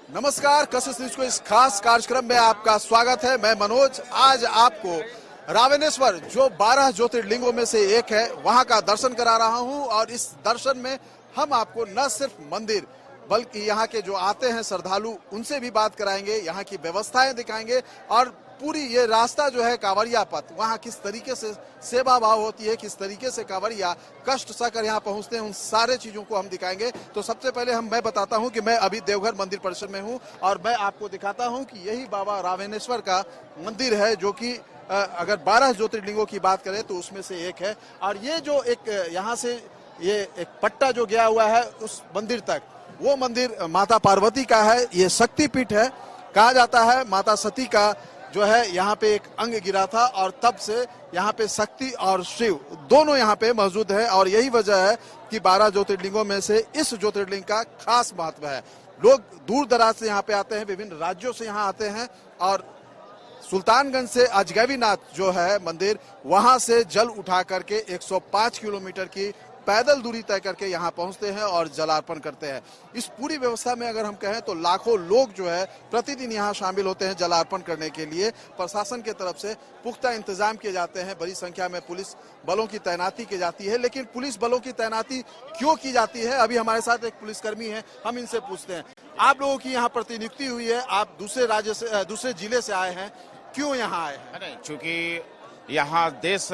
नमस्कार, कशिश न्यूज को इस खास कार्यक्रम में आपका स्वागत है। मैं मनोज आज आपको रावणेश्वर जो 12 ज्योतिर्लिंगों में से एक है वहां का दर्शन करा रहा हूं और इस दर्शन में हम आपको न सिर्फ मंदिर बल्कि यहाँ के जो आते हैं श्रद्धालु उनसे भी बात कराएंगे, यहाँ की व्यवस्थाएं दिखाएंगे और पूरी ये रास्ता जो है कांवरिया पथ वहाँ किस तरीके से सेवा भाव होती है, किस तरीके से कांवरिया कष्ट सहकर यहाँ पहुँचते हैं, उन सारे चीजों को हम दिखाएंगे। तो सबसे पहले मैं बताता हूँ कि मैं अभी देवघर मंदिर परिसर में हूँ और मैं आपको दिखाता हूँ कि यही बाबा रावणेश्वर का मंदिर है जो कि अगर 12 ज्योतिर्लिंगों की बात करें तो उसमें से एक है। और ये जो एक यहाँ से ये एक पट्टा जो गया हुआ है उस मंदिर तक, वो मंदिर माता पार्वती का है। ये शक्तिपीठ है, कहा जाता है माता सती का जो है यहाँ पे एक अंग गिरा था और तब से यहाँ पे शक्ति और शिव दोनों यहाँ पे मौजूद है और यही वजह है कि 12 ज्योतिर्लिंगों में से इस ज्योतिर्लिंग का खास महत्व है। लोग दूर दराज से यहाँ पे आते हैं, विभिन्न राज्यों से यहाँ आते हैं और सुल्तानगंज से अजगैबीनाथ जो है मंदिर वहां से जल उठा करके 105 किलोमीटर की पैदल दूरी तय करके यहाँ पहुंचते हैं और जलार्पण करते हैं। इस पूरी व्यवस्था में अगर हम कहें तो लाखों लोग जो है प्रतिदिन यहाँ शामिल होते हैं जलार्पण करने के लिए। प्रशासन की तरफ से पुख्ता इंतजाम किए जाते हैं, बड़ी संख्या में पुलिस बलों की तैनाती की जाती है। लेकिन पुलिस बलों की तैनाती क्यों की जाती है, अभी हमारे साथ एक पुलिसकर्मी है, हम इनसे पूछते हैं। आप लोगों की यहाँ प्रतिनियुक्ति हुई है, आप दूसरे राज्य से दूसरे जिले से आए हैं, क्यों यहाँ आए हैं? चूंकि यहाँ देश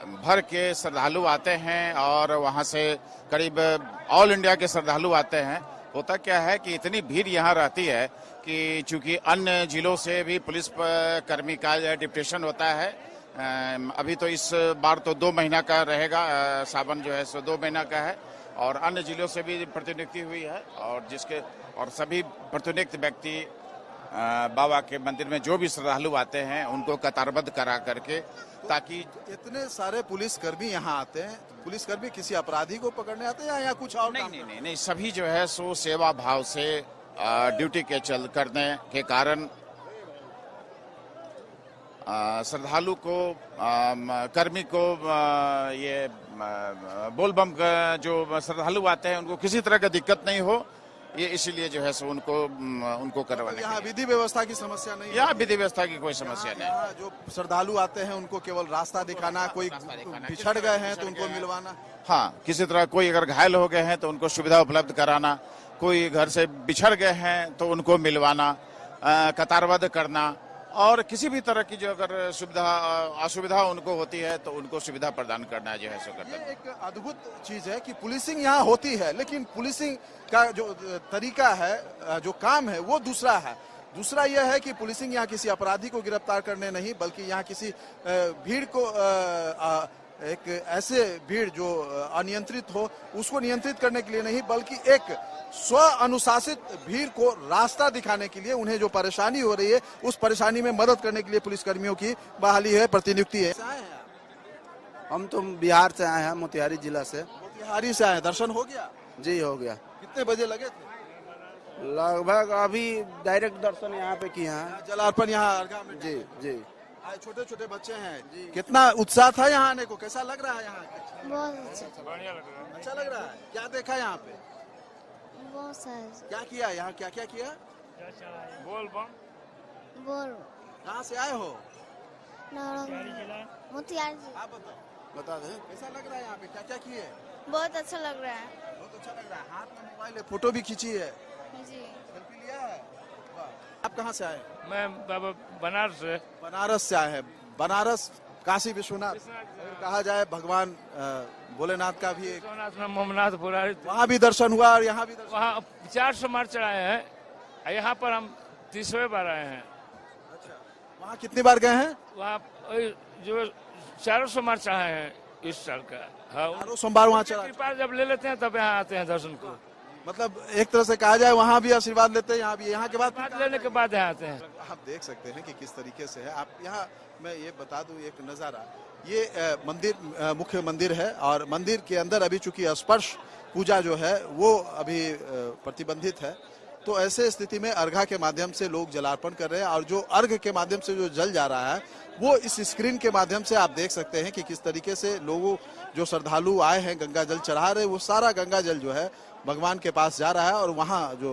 भर के श्रद्धालु आते हैं और वहाँ से करीब ऑल इंडिया के श्रद्धालु आते हैं। होता क्या है कि इतनी भीड़ यहाँ रहती है कि चूंकि अन्य जिलों से भी पुलिस कर्मी का डिप्यूटेशन होता है। अभी तो इस बार तो 2 महीना का रहेगा, सावन जो है सो 2 महीना का है और अन्य जिलों से भी प्रतिनियुक्ति हुई है और सभी प्रतिनियुक्त व्यक्ति बाबा के मंदिर में जो भी श्रद्धालु आते हैं उनको कतारबद्ध करा करके, ताकि इतने सारे पुलिसकर्मी यहाँ आते हैं, पुलिसकर्मी किसी अपराधी को पकड़ने आते हैं या कुछ और? नहीं, सभी जो है सो सेवा भाव से ड्यूटी के चल करने के कारण श्रद्धालु को कर्मी को ये बोलबम जो श्रद्धालु आते हैं उनको किसी तरह का दिक्कत नहीं हो, ये इसीलिए जो है सो उनको करवाने। यहाँ विधि व्यवस्था की समस्या नहीं है? यहाँ विधि व्यवस्था की कोई समस्या नहीं। यहाँ जो श्रद्धालु आते हैं उनको केवल रास्ता दिखाना, कोई बिछड़ गए हैं तो उनको मिलवाना। हाँ, किसी तरह कोई अगर घायल हो गए हैं तो उनको सुविधा उपलब्ध कराना, कोई घर से बिछड़ गए हैं तो उनको मिलवाना, कतारबद्ध करना और किसी भी तरह की जो अगर असुविधा उनको होती है तो उनको सुविधा प्रदान करना जो है सो करना। ये एक अद्भुत चीज है कि पुलिसिंग यहाँ होती है, लेकिन पुलिसिंग का जो तरीका है, जो काम है वो दूसरा है। दूसरा यह है कि पुलिसिंग यहाँ किसी अपराधी को गिरफ्तार करने नहीं बल्कि यहाँ किसी भीड़ को एक ऐसे भीड़ जो अनियंत्रित हो उसको नियंत्रित करने के लिए नहीं, बल्कि एक स्व अनुशासित भीड़ को रास्ता दिखाने के लिए, उन्हें जो परेशानी हो रही है उस परेशानी में मदद करने के लिए पुलिसकर्मियों की बहाली है, प्रतिनियुक्ति है। हम तो बिहार से आए हैं, मोतिहारी जिला से। मोतिहारी से आए, दर्शन हो गया? जी हो गया। कितने बजे लगे थे? लगभग अभी डायरेक्ट दर्शन यहाँ पे किए हैं। जलार्पण यहाँ अर्घा में? जी जी। छोटे छोटे बच्चे हैं, कितना उत्साह था यहाँ आने को, कैसा लग रहा है यहाँ? बहुत अच्छा, बढ़िया लग रहा है। अच्छा लग रहा है। क्या देखा यहाँ पे? बहुत सारे। क्या किया यहाँ, क्या क्या किया? बोल कहाँ से आए हो? मोतिहारी। आप बताओ, बता दें कैसा लग रहा है यहाँ पे, क्या क्या किए? बहुत अच्छा लग रहा है। बहुत अच्छा लग रहा है। हाथ में मोबाइल है, फोटो भी खींची है, जी। सेल्फी लिया है। आप कहाँ से आए? मैं बाबा बनारस से। बनारस से आए हैं। बनारस काशी विश्वनाथ कहा जाए, भगवान भोलेनाथ का भी एक मोमनाथ पुरारी, वहाँ भी दर्शन हुआ और यहाँ भी दर्शन। वहाँ 400 मार चढ़ाए हैं, यहाँ पर हम 30वें बार आए हैं। अच्छा, वहाँ कितनी बार गए हैं? वहाँ जो 400 मार चढ़ाए हैं इस साल का। हाँ, सोमवार वहाँ चढ़ा। कृपा जब ले लेते हैं तब यहाँ आते हैं दर्शन को। मतलब एक तरह से कहा जाए वहाँ भी आशीर्वाद लेते हैं, यहाँ भी, यहाँ के बाद लेने के बाद यहाँ आते हैं। आप देख सकते हैं कि किस तरीके से है। आप यहाँ, मैं ये बता दूं एक नज़ारा, ये मंदिर मुख्य मंदिर है और मंदिर के अंदर अभी चूंकि स्पर्श पूजा जो है वो अभी प्रतिबंधित है, तो ऐसे स्थिति में अर्घा के माध्यम से लोग जलार्पण कर रहे हैं और जो अर्घ के माध्यम से जो जल जा रहा है वो इस स्क्रीन के माध्यम से आप देख सकते हैं कि किस तरीके से लोगों जो श्रद्धालु आए हैं गंगा जल चढ़ा रहे, वो सारा गंगा जल जो है भगवान के पास जा रहा है और वहाँ जो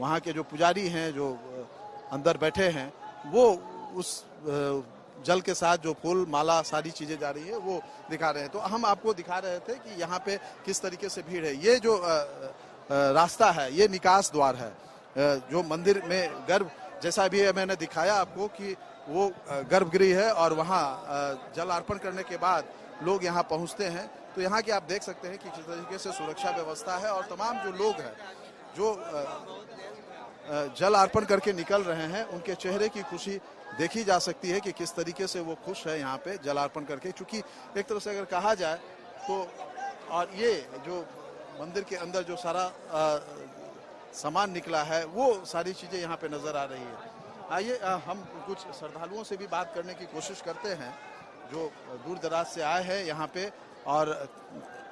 वहाँ के जो पुजारी हैं जो अंदर बैठे हैं वो उस जल के साथ जो फूल माला सारी चीजें जा रही है वो दिखा रहे हैं। तो हम आपको दिखा रहे थे कि यहाँ पे किस तरीके से भीड़ है। ये जो रास्ता है ये निकास द्वार है जो मंदिर में गर्भ, जैसा भी मैंने दिखाया आपको कि वो गर्भगृह है और वहाँ जल अर्पण करने के बाद लोग यहाँ पहुँचते हैं। तो यहाँ की आप देख सकते हैं कि किस तरीके से सुरक्षा व्यवस्था है और तमाम जो लोग हैं जो जल अर्पण करके निकल रहे हैं उनके चेहरे की खुशी देखी जा सकती है कि किस तरीके से वो खुश है यहाँ पे जल अर्पण करके। चूंकि एक तरह से अगर कहा जाए तो और ये जो मंदिर के अंदर जो सारा सामान निकला है वो सारी चीजें यहाँ पे नजर आ रही है। आइए हम कुछ श्रद्धालुओं से भी बात करने की कोशिश करते हैं जो दूर दराज से आए हैं यहाँ पे और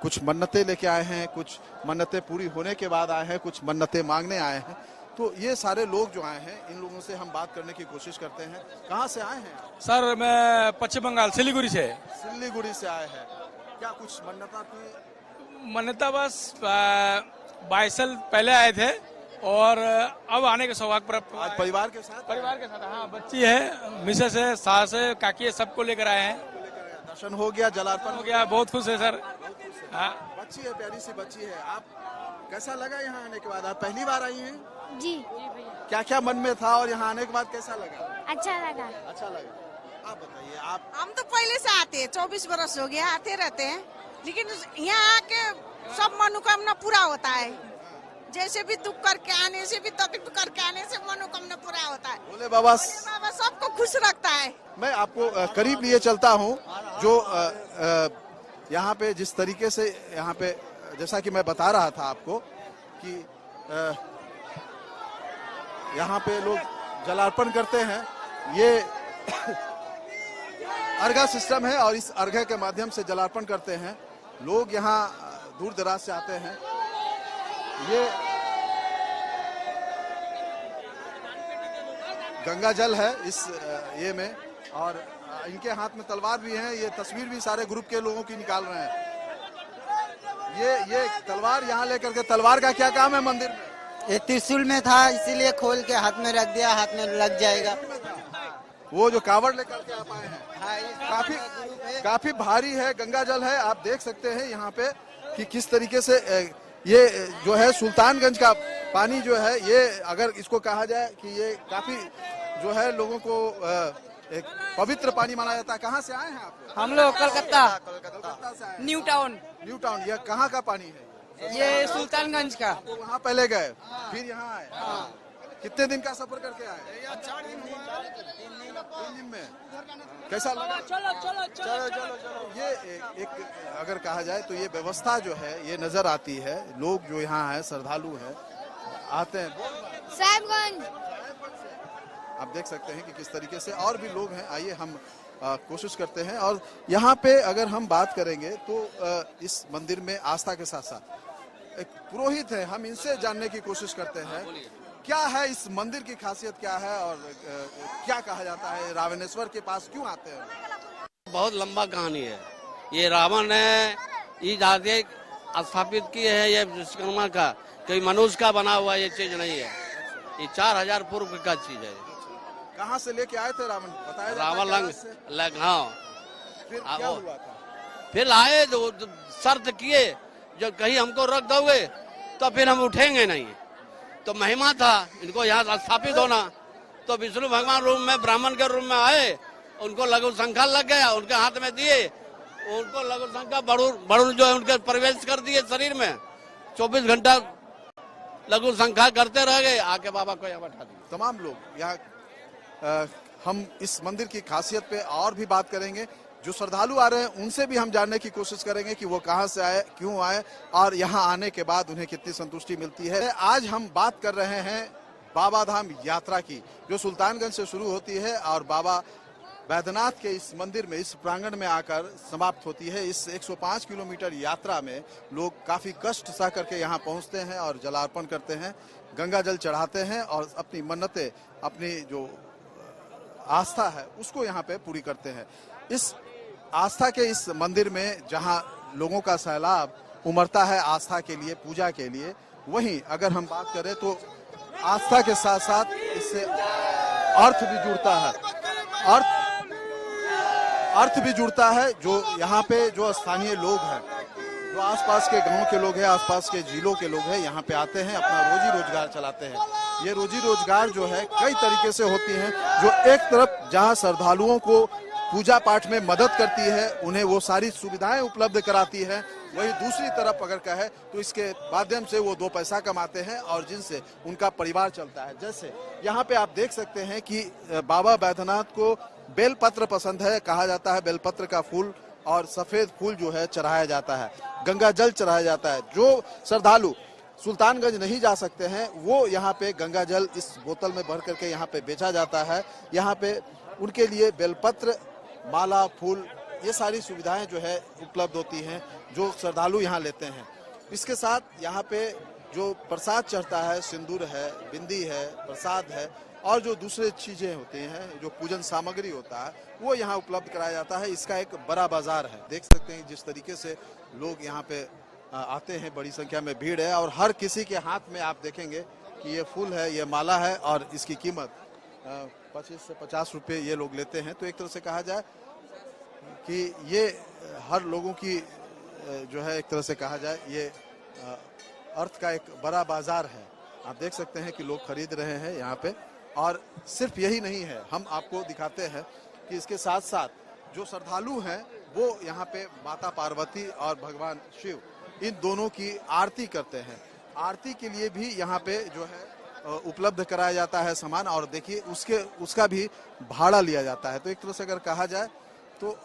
कुछ मन्नतें लेके आए हैं, कुछ मन्नतें पूरी होने के बाद आए हैं, कुछ मन्नतें मांगने आए हैं। तो ये सारे लोग जो आए हैं इन लोगों से हम बात करने की कोशिश करते हैं। कहाँ से आए हैं? सर मैं पश्चिम बंगाल सिलीगुड़ी से। सिलीगुड़ी से आए हैं। क्या कुछ मन्नता थी? मन्नता बस 22 साल पहले आए थे और अब आने के सौभाग्य पर आज परिवार के साथ? परिवार के साथ, हाँ, बच्ची है, मिसेस है, सास है, काकी है, सबको लेकर आए हैं। दर्शन हो गया, जलार्पण हो गया, बहुत खुश है सर। हाँ, बच्ची है, प्यारी सी बच्ची है। आप कैसा लगा यहाँ आने के बाद? आप पहली बार आई हैं? जी क्या क्या मन में था और यहाँ आने के बाद कैसा लगा? अच्छा लगा। अच्छा लगा। आप बताइए। आप? हम तो पहले से आते हैं, 24 बरस हो गया आते रहते हैं, लेकिन यहाँ आके सब मनोकामना पूरा होता है। जैसे भी दुख करके आने से भी, तकलीफ करके आने से मनोकामना पूरा होता है। बोले बाबा सबको खुश रखता है। मैं आपको करीब लिए चलता हूँ जो यहाँ पे जिस तरीके से यहाँ पे जैसा कि मैं बता रहा था आपको कि यहाँ पे लोग जलार्पण करते हैं। ये अर्घा सिस्टम है और इस अर्घा के माध्यम से जलार्पण करते हैं लोग। यहाँ दूर दराज से आते हैं। ये गंगा जल है इस ये में और इनके हाथ में तलवार भी है। ये तस्वीर भी सारे ग्रुप के लोगों की निकाल रहे हैं। ये तलवार यहाँ लेकर के, तलवार का क्या काम है मंदिर में? ये त्रिशूल में था इसीलिए खोल के हाथ में रख दिया, हाथ में लग जाएगा। वो जो कावड़ लेकर के आप आए हैं, हाँ, काफी भारी है, गंगा जल है। आप देख सकते हैं यहाँ पे कि किस तरीके से ये जो है सुल्तानगंज का पानी जो है, ये अगर इसको कहा जाए कि ये काफी जो है लोगों को एक पवित्र पानी माना जाता है। कहाँ से आए हैं आप? हम लोग कोलकाता से आए हैं। New town. New town. ये कहाँ का पानी है? ये सुल्तानगंज का। तो वहाँ पहले गए फिर यहाँ आए। कितने दिन का सफर करके आए? 3 दिन में। कैसा लगा? चलो। ये एक अगर कहा जाए तो ये व्यवस्था जो है ये नजर आती है। लोग जो यहाँ है श्रद्धालु है आते हैं। साहिबगंज। आप देख सकते हैं कि किस तरीके से और भी लोग हैं। आइए हम कोशिश करते हैं। और यहाँ पे अगर हम बात करेंगे तो इस मंदिर में आस्था के साथ साथ एक पुरोहित है, हम इनसे जानने की कोशिश करते हैं क्या है इस मंदिर की खासियत, क्या है और क्या कहा जाता है, रावणेश्वर के पास क्यों आते हैं? बहुत लंबा कहानी है। ये रावण ने ईद आदि स्थापित की है। ये विश्वकर्मा का, कोई मनुष्य का बना हुआ ये चीज नहीं है। ये 4000 पूर्व का चीज है। कहाँ से लेके आए थे रावण? बताया रावण लंग हाँ। फिर क्या हुआ था? फिर आए तो शर्त किए जो कहीं हमको रख दोगे तो फिर हम उठेंगे नहीं। तो महिमा था इनको यहाँ स्थापित होना। तो विष्णु भगवान रूप में, ब्राह्मण के रूप में आए, उनको लघु शंखा लग गया, उनके हाथ में दिए, उनको लघु शंखा बड़ू जो है उनके प्रवेश कर दिए शरीर में। 24 घंटा लघु शंखा करते रह गए, आके बाबा को यहाँ बैठा दिया। तमाम लोग यहाँ हम इस मंदिर की खासियत पे और भी बात करेंगे। जो श्रद्धालु आ रहे हैं उनसे भी हम जानने की कोशिश करेंगे कि वो कहाँ से आए, क्यों आए और यहाँ आने के बाद उन्हें कितनी संतुष्टि मिलती है। आज हम बात कर रहे हैं बाबा धाम यात्रा की, जो सुल्तानगंज से शुरू होती है और बाबा बैद्यनाथ के इस मंदिर में, इस प्रांगण में आकर समाप्त होती है। इस 105 किलोमीटर यात्रा में लोग काफी कष्ट सह करके यहाँ पहुँचते हैं और जलार्पण करते हैं, गंगा जल चढ़ाते हैं और अपनी मन्नतें, अपनी जो आस्था है उसको यहाँ पे पूरी करते हैं। इस आस्था के इस मंदिर में जहाँ लोगों का सैलाब उमड़ता है आस्था के लिए, पूजा के लिए, वहीं अगर हम बात करें तो आस्था के साथ साथ इससे अर्थ भी जुड़ता है। अर्थ भी जुड़ता है। जो यहाँ पे जो स्थानीय लोग हैं, जो आसपास के गांव के लोग हैं, आसपास के जिलों के लोग हैं, यहाँ पे आते हैं, अपना रोजी रोजगार चलाते हैं। ये रोजी रोजगार जो है कई तरीके से होती है। जो एक तरफ जहाँ श्रद्धालुओं को पूजा पाठ में मदद करती है, उन्हें वो सारी सुविधाएं उपलब्ध कराती है, वहीं दूसरी तरफ अगर कहे तो इसके माध्यम से वो 2 पैसा कमाते हैं और जिनसे उनका परिवार चलता है। जैसे यहाँ पे आप देख सकते हैं कि बाबा बैद्यनाथ को बेलपत्र पसंद है। कहा जाता है बेलपत्र का फूल और सफेद फूल जो है चढ़ाया जाता है, गंगा जल चढ़ाया जाता है। जो श्रद्धालु सुल्तानगंज नहीं जा सकते हैं वो यहाँ पे गंगा जल इस बोतल में भर करके यहाँ पे बेचा जाता है। यहाँ पे उनके लिए बेलपत्र, माला, फूल, ये सारी सुविधाएं जो है उपलब्ध होती हैं जो श्रद्धालु यहाँ लेते हैं। इसके साथ यहाँ पे जो प्रसाद चढ़ता है, सिंदूर है, बिंदी है, प्रसाद है और जो दूसरे चीजें होती हैं, जो पूजन सामग्री होता है, वो यहाँ उपलब्ध कराया जाता है। इसका एक बड़ा बाजार है। देख सकते हैं जिस तरीके से लोग यहाँ पे आते हैं, बड़ी संख्या में भीड़ है और हर किसी के हाथ में आप देखेंगे कि ये फूल है, ये माला है और इसकी कीमत 25 से 50 रुपये ये लोग लेते हैं। तो एक तरह से कहा जाए कि ये हर लोगों की जो है एक तरह से कहा जाए ये अर्थ का एक बड़ा बाजार है। आप देख सकते हैं कि लोग खरीद रहे हैं यहाँ पे। और सिर्फ यही नहीं है, हम आपको दिखाते हैं कि इसके साथ साथ जो श्रद्धालु हैं वो यहाँ पे माता पार्वती और भगवान शिव, इन दोनों की आरती करते हैं। आरती के लिए भी यहाँ पे जो है उपलब्ध कराया जाता है सामान और देखिए उसका भी भाड़ा लिया जाता है। तो एक तरह से अगर कहा जाए तो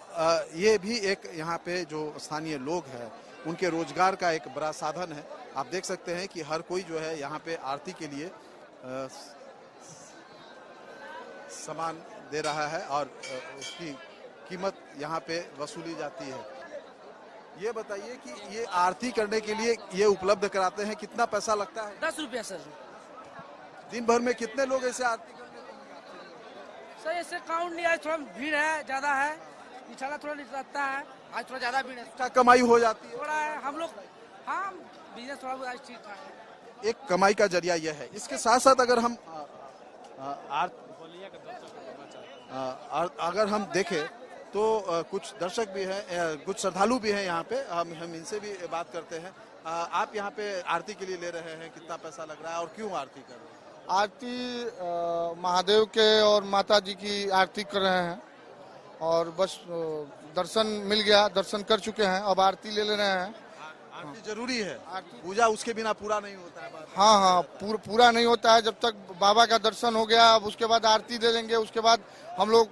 ये भी एक यहाँ पे जो स्थानीय लोग हैं उनके रोजगार का एक बड़ा साधन है। आप देख सकते हैं कि हर कोई जो है यहाँ पे आरती के लिए सामान दे रहा है और उसकी कीमत यहाँ पे वसूली जाती है। ये बताइए कि ये आरती करने के लिए ये उपलब्ध कराते हैं, कितना पैसा लगता है? 10 रुपया सर। दिन भर में कितने लोग ऐसे आरती करते हैं? सर ऐसे काउंट नहीं है, थोड़ा भीड़ है, ज्यादा है, पिछला थोड़ा रहता है, आज थोड़ा ज्यादा भीड़ है। क्या कमाई हो जाती है? थोड़ा है, हम लोग हाँ बिजनेस थोड़ा आज ठीक ठाक है। एक कमाई का जरिया यह है। इसके साथ साथ अगर हम अगर हम देखें तो कुछ दर्शक भी हैं, कुछ श्रद्धालु भी हैं यहाँ पे, हम इनसे भी बात करते हैं। आप यहाँ पे आरती के लिए ले रहे हैं, कितना पैसा लग रहा है और क्यों आरती कर रहे हैं? आरती महादेव के और माता जी की आरती कर रहे हैं और बस दर्शन मिल गया, दर्शन कर चुके हैं, अब आरती ले रहे हैं। आरती जरूरी है, पूजा उसके बिना पूरा नहीं होता है। हाँ, पूरा नहीं होता है। जब तक बाबा का दर्शन हो गया, अब उसके बाद आरती दे लेंगे, उसके बाद हम लोग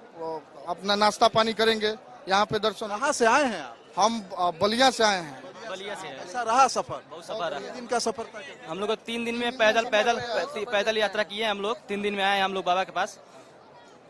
अपना नाश्ता पानी करेंगे। यहाँ पे दर्शन। कहाँ से आए हैं आप? हम बलिया से आए हैं। बलिया से। ऐसा रहा सफर? बहुत सफर है। 3 दिन का सफर था? हम लोग 3 दिन में पैदल यात्रा किए। हम लोग 3 दिन में आए हम लोग बाबा के पास।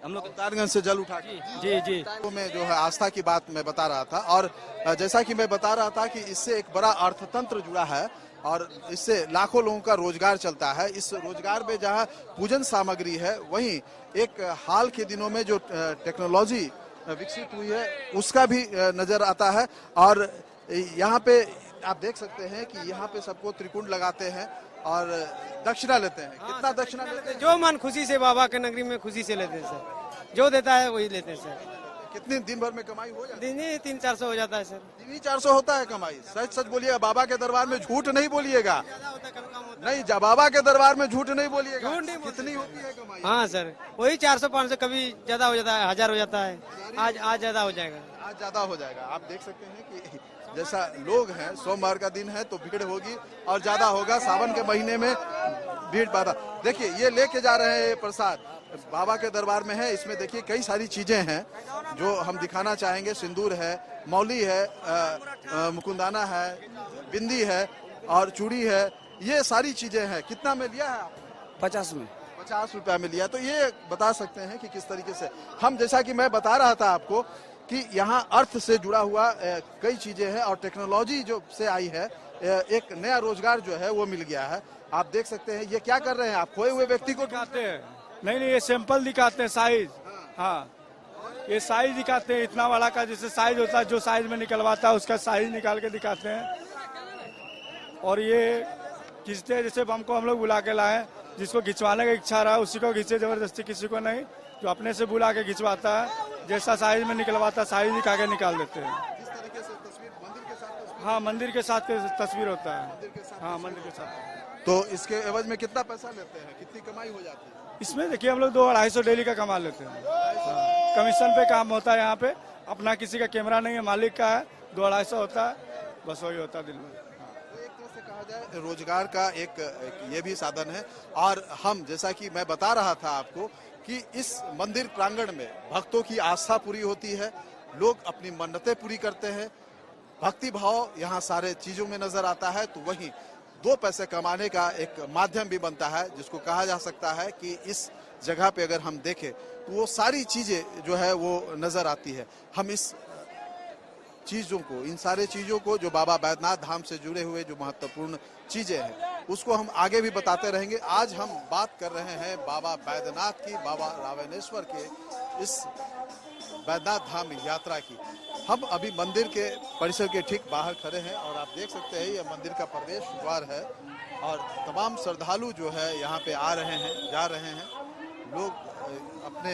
हम लोग सुल्तानगंज से जल उठा के। जी। तो मैं जो है आस्था की बात मैं बता रहा था और जैसा कि मैं बता रहा था कि इससे एक बड़ा अर्थतंत्र जुड़ा है और इससे लाखों लोगों का रोजगार चलता है। इस रोजगार में जहां पूजन सामग्री है, वहीं एक हाल के दिनों में जो टेक्नोलॉजी विकसित हुई है उसका भी नजर आता है। और यहाँ पे आप देख सकते हैं कि यहाँ पे सबको त्रिकुंड लगाते हैं और दक्षिणा लेते हैं। कितना दक्षिणा लेते हैं? जो मन खुशी से बाबा के नगरी में खुशी से लेते हैं सर, जो देता है वही लेते हैं सर। कितने दिन भर में कमाई हो जाती है? दिन ही 300-400 हो जाता है सर। दिन ही 400 होता है कमाई? सच बोलिएगा, बाबा के दरबार में झूठ नहीं बोलिएगा। नहीं, बाबा के दरबार में झूठ नहीं बोलिएगा। कितनी होती है कमाई? हाँ सर, वही 400-500, कभी ज्यादा हो जाता है, 1000 हो जाता है। आज ज्यादा हो जाएगा। आज ज्यादा हो जाएगा। आप देख सकते हैं कि जैसा लोग हैं, सोमवार का दिन है तो भीड़ होगी और ज्यादा होगा। सावन के महीने में भीड़ ज्यादा। देखिए ये लेके जा रहे हैं प्रसाद, बाबा के दरबार में है। इसमें देखिए कई सारी चीजें हैं जो हम दिखाना चाहेंगे। सिंदूर है, मौली है, मुकुंदाना है, बिंदी है और चूड़ी है। ये सारी चीजें हैं। कितना में लिया है आप? 50 में। 50 रुपया में लिया। तो ये बता सकते हैं कि किस तरीके से हम, जैसा कि मैं बता रहा था आपको कि यहाँ अर्थ से जुड़ा हुआ कई चीजें हैं और टेक्नोलॉजी जो से आई है, एक नया रोजगार जो है वो मिल गया है। आप देख सकते हैं ये क्या कर रहे हैं आप? खोए हुए व्यक्ति को दिखाते हैं। नहीं, ये सैंपल दिखाते हैं, साइज। हाँ, ये साइज दिखाते हैं, इतना वाला का जैसे साइज होता है, जो साइज में निकलवाता है उसका साइज निकाल के दिखाते हैं। और ये खींचते हैं, जैसे हमको हम लोग बुला के लाए जिसको खिंचवाने की इच्छा रहा उसी को खींचे, जबरदस्ती किसी को नहीं। जो अपने से बुला के खिंचवाता है, जैसा साइज में निकलवाता है साइज दिखा के निकाल देते हैं। जिस तरीके से तस्वीर मंदिर के साथ हाँ, मंदिर के साथ तस्वीर होता है। हाँ, मंदिर के साथ। तो इसके एवज में कितना पैसा लेते हैं, कितनी कमाई हो जाती है? इसमें देखिए हम लोग 200-250 डेली का कमा लेते हैं। कमीशन पे काम होता है यहाँ पे, अपना किसी का कैमरा नहीं है, मालिक का है। 250 होता है, बस वही होता है दिन में। तो एक तरह से कहा जाए रोजगार का एक ये भी साधन है। और हम, जैसा कि मैं बता रहा था आपको, कि इस मंदिर प्रांगण में भक्तों की आस्था पूरी होती है, लोग अपनी मन्नतें पूरी करते हैं, भक्ति भाव यहाँ सारे चीजों में नजर आता है। तो वहीं 2 पैसे कमाने का एक माध्यम भी बनता है, जिसको कहा जा सकता है कि इस जगह पे अगर हम देखें तो वो सारी चीजें जो है वो नजर आती है। हम इस चीजों को, इन सारे चीजों को जो बाबा बैद्यनाथ धाम से जुड़े हुए जो महत्वपूर्ण चीजें हैं, उसको हम आगे भी बताते रहेंगे। आज हम बात कर रहे हैं बाबा बैद्यनाथ की, बाबा रावणेश्वर के इस बैद्यनाथ धाम यात्रा की। हम अभी मंदिर के परिसर के ठीक बाहर खड़े हैं और आप देख सकते हैं ये मंदिर का प्रवेश द्वार है और तमाम श्रद्धालु जो है यहाँ पे आ रहे हैं, जा रहे हैं। लोग अपने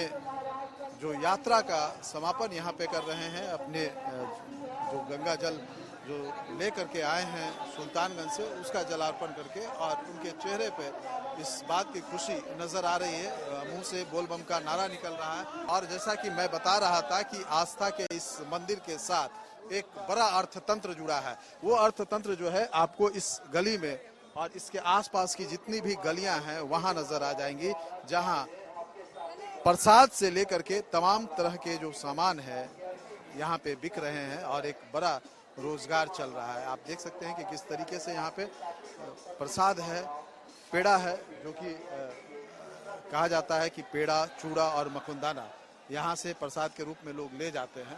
जो यात्रा का समापन यहाँ पे कर रहे हैं, अपने जो गंगा जल जो ले करके आए हैं सुल्तानगंज से, उसका जलार्पण करके, और उनके चेहरे पे इस बात की खुशी नजर आ रही है। मुंह से बोल बम का नारा निकल रहा है। और जैसा कि मैं बता रहा था कि आस्था के इस मंदिर के साथ एक बड़ा अर्थतंत्र जुड़ा है। वो अर्थतंत्र जो है आपको इस गली में और इसके आसपास की जितनी भी गलियां हैं वहां नजर आ जाएंगी, जहां प्रसाद से लेकर के तमाम तरह के जो सामान है यहाँ पे बिक रहे हैं और एक बड़ा रोजगार चल रहा है। आप देख सकते हैं कि किस तरीके से यहाँ पे प्रसाद है, पेड़ा है, जो कि कहा जाता है कि पेड़ा, चूड़ा और मकुंदाना यहाँ से प्रसाद के रूप में लोग ले जाते हैं।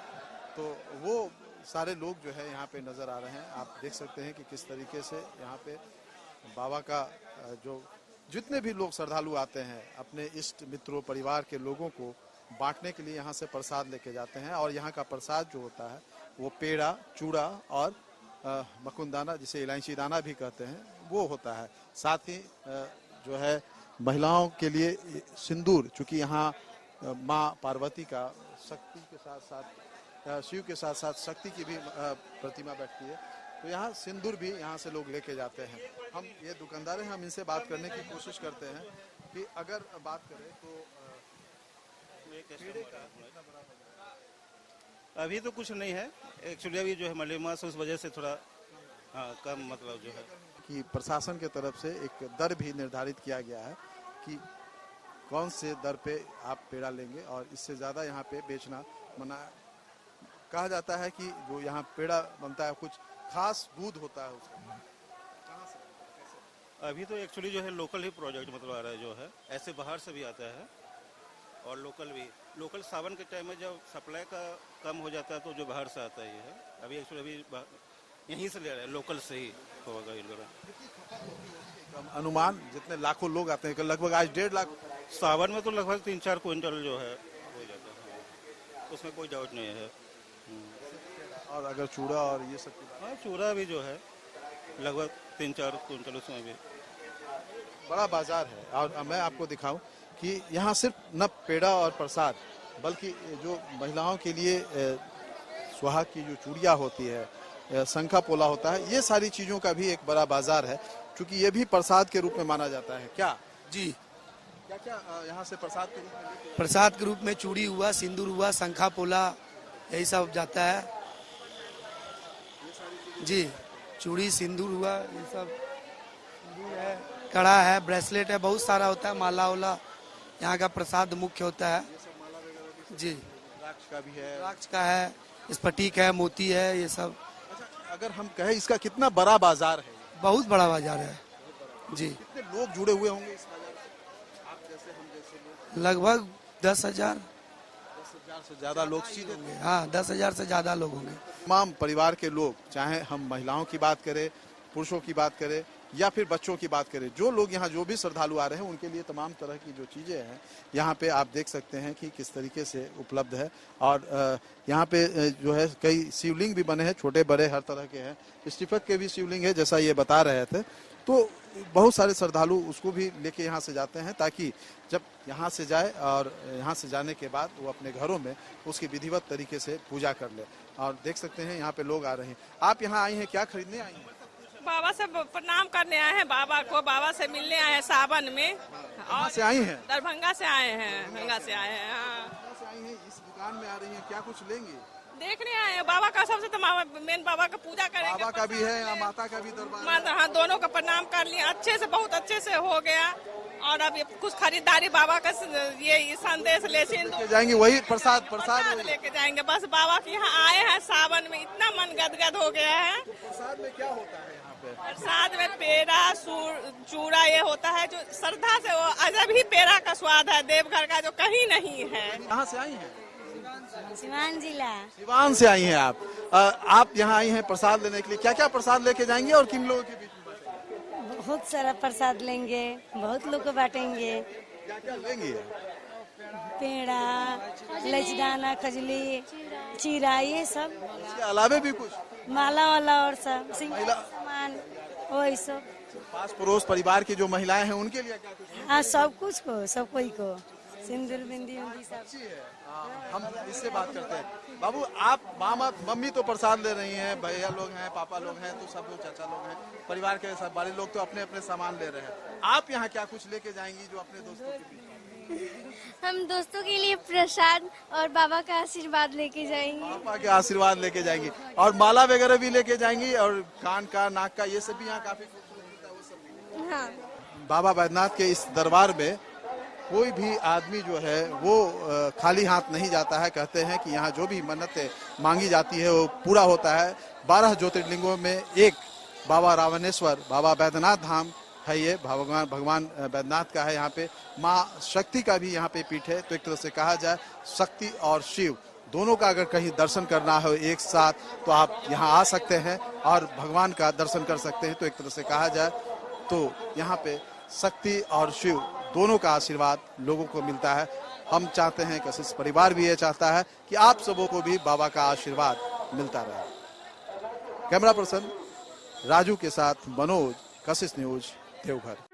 तो वो सारे लोग जो है यहाँ पे नजर आ रहे हैं। आप देख सकते हैं कि किस तरीके से यहाँ पे बाबा का जो जितने भी लोग श्रद्धालु आते हैं अपने इष्ट मित्रों परिवार के लोगों को बांटने के लिए यहाँ से प्रसाद लेके जाते हैं। और यहाँ का प्रसाद जो होता है वो पेड़ा, चूड़ा और मकुंदाना, जिसे इलायची दाना भी कहते हैं, वो होता है। साथ ही जो है महिलाओं के लिए सिंदूर, चूंकि यहाँ माँ पार्वती का शक्ति के साथ साथ शिव के साथ साथ शक्ति की भी प्रतिमा बैठती है, तो यहाँ सिंदूर भी यहाँ से लोग लेके जाते हैं। हम ये दुकानदार हैं, हम इनसे बात करने की कोशिश करते हैं कि अगर बात करें तो अभी तो कुछ नहीं है एक्चुअली, अभी जो है मलेमास उस वजह से थोड़ा कम मतलब जो है कि प्रशासन के तरफ से एक दर भी निर्धारित किया गया है कि कौन से दर पे आप पेड़ा लेंगे और इससे ज़्यादा यहाँ पे बेचना मना। कहा जाता है कि जो यहाँ पेड़ा बनता है कुछ खास दूध होता है उसका। कहाँ से? अभी तो एक्चुअली जो है लोकल ही प्रोजेक्ट मतलब आ रहा है, जो है ऐसे बाहर से भी आता है और लोकल भी। लोकल सावन के टाइम में जब सप्लाई का कम हो जाता है तो जो बाहर से आता ही है। अभी एक्चुअली अभी यहीं से ले रहे हैं, लोकल से ही होगा इन लोगों। अनुमान जितने लाखों लोग आते हैं, लगभग आज 1.5 लाख सावन में तो लगभग 3-4 क्विंटल जो है हो जाता है, उसमें कोई डाउट नहीं है। और अगर चूड़ा और ये सब, हाँ चूड़ा भी जो है लगभग 3-4 क्विंटल, उसमें भी बड़ा बाजार है। और मैं आपको दिखाऊं कि यहाँ सिर्फ न पेड़ा और प्रसाद, बल्कि जो महिलाओं के लिए सुहाग की जो चूड़ियाँ होती है, शंखा पोला होता है, ये सारी चीजों का भी एक बड़ा बाजार है, क्योंकि ये भी प्रसाद के रूप में माना जाता है। क्या जी, क्या क्या यहाँ से प्रसाद के रूप में? प्रसाद के रूप में चूड़ी हुआ, सिंदूर हुआ, शंखा पोला, यही सब जाता है जी। चूड़ी, सिंदूर हुआ, ये सब सिंदूर है, कड़ा है, ब्रेसलेट है, बहुत सारा होता है, माला वाला यहाँ का प्रसाद मुख्य होता है जी। द्राक्ष का भी है, द्राक्ष का है, स्फटिक है, मोती है, ये सब। अच्छा, अगर हम कहें इसका कितना बड़ा बाजार है? बहुत बड़ा बाजार है जी। कितने लोग जुड़े हुए होंगे इस बाजार से? आप जैसे, हम जैसे लोग? लगभग 10,000 से ज्यादा लोग सीधे होंगे। हाँ, 10,000 से ज्यादा लोग होंगे। तमाम परिवार के लोग, चाहे हम महिलाओं की बात करें, पुरुषों की बात करें या फिर बच्चों की बात करें, जो लोग यहाँ जो भी श्रद्धालु आ रहे हैं उनके लिए तमाम तरह की जो चीज़ें हैं यहाँ पे आप देख सकते हैं कि किस तरीके से उपलब्ध है। और यहाँ पे जो है कई शिवलिंग भी बने हैं, छोटे बड़े हर तरह के हैं। स्टीफक के भी शिवलिंग है, जैसा ये बता रहे थे। तो बहुत सारे श्रद्धालु उसको भी लेके यहाँ से जाते हैं, ताकि जब यहाँ से जाए और यहाँ से जाने के बाद वो अपने घरों में उसकी विधिवत तरीके से पूजा कर ले। और देख सकते हैं यहाँ पे लोग आ रहे हैं। आप यहाँ आई हैं, क्या खरीदने आई हैं? बाबा से प्रणाम करने आए हैं, बाबा को बाबा से मिलने आए हैं सावन में। कहाँ से आई हैं? दरभंगा से आए हैं, दरभंगा से आए हैं। हाँ। कहाँ से आई हैं? इस दुकान में आ रही हैं, क्या कुछ लेंगी? देखने आए हैं बाबा का, सबसे तो मेन बाबा का पूजा करेंगे। बाबा का भी है या माता का भी दरबार? माता, हाँ, दोनों का प्रणाम कर लिया अच्छे से, बहुत अच्छे से हो गया। और अब ये कुछ खरीदारी बाबा का ये संदेश ले जाएंगे, वही प्रसाद लेके जाएंगे। बस बाबा के यहाँ आए हैं सावन में, इतना मन गदगद हो गया है। प्रसाद में क्या होता है यहाँ पे? प्रसाद में पेड़ा चूड़ा ये होता है, जो श्रद्धा से वो अजब ही पेड़ा का स्वाद है, देवघर का जो कहीं नहीं है। कहाँ से आई हैं? सिवान जिला। सिवान से आई हैं आप यहाँ आई हैं प्रसाद लेने के लिए। क्या क्या प्रसाद लेके जाएंगे और किन लोगों के बीच में बांटेंगे? बहुत सारा प्रसाद लेंगे, बहुत लोग को बांटेंगे। क्या क्या लेंगे? पेड़ा, लचदाना, खजली, चीरा, ये सब। इसके अलावा भी कुछ माला वाला और सब सामान वही सब। पास पड़ोस परिवार की जो महिलाएं हैं उनके लिए क्या कुछ? हाँ, सब कुछ को, सब कोई को सिंदूर बिंदी सब। अच्छी है। हम इससे बात करते हैं। बाबू, आप मम्मी तो प्रसाद ले रही हैं, भैया लोग हैं, पापा लोग हैं, तो सब लोग चाचा लोग हैं, परिवार के सब बड़े लोग तो अपने अपने सामान ले रहे हैं। आप यहाँ क्या कुछ लेके जाएंगी जो अपने दोस्तों के बीच? हम दोस्तों के लिए प्रसाद और बाबा का आशीर्वाद लेके जाएंगे। पापा के आशीर्वाद लेके जाएंगी और माला वगैरह भी लेके जाएंगी और कान का, नाक का, ये सब भी यहाँ काफी खूबसूरत होता है, वो सब। हाँ। बाबा बैद्यनाथ के इस दरबार में कोई भी आदमी जो है वो खाली हाथ नहीं जाता है। कहते हैं कि यहाँ जो भी मन्नतें मांगी जाती है वो पूरा होता है। 12 ज्योतिर्लिंगों में एक बाबा रावणेश्वर, बाबा बैद्यनाथ धाम है, ये भगवान बैद्यनाथ का है। यहाँ पे माँ शक्ति का भी यहाँ पे पीठ है। तो एक तरह से कहा जाए शक्ति और शिव दोनों का अगर कहीं दर्शन करना हो एक साथ, तो आप यहाँ आ सकते हैं और भगवान का दर्शन कर सकते हैं। तो एक तरह से कहा जाए तो यहाँ पे शक्ति और शिव दोनों का आशीर्वाद लोगों को मिलता है। हम चाहते हैं, कशिश परिवार भी ये चाहता है कि आप सबों को भी बाबा का आशीर्वाद मिलता रहे। कैमरा पर्सन राजू के साथ मनोज, कशिश न्यूज, देवघर।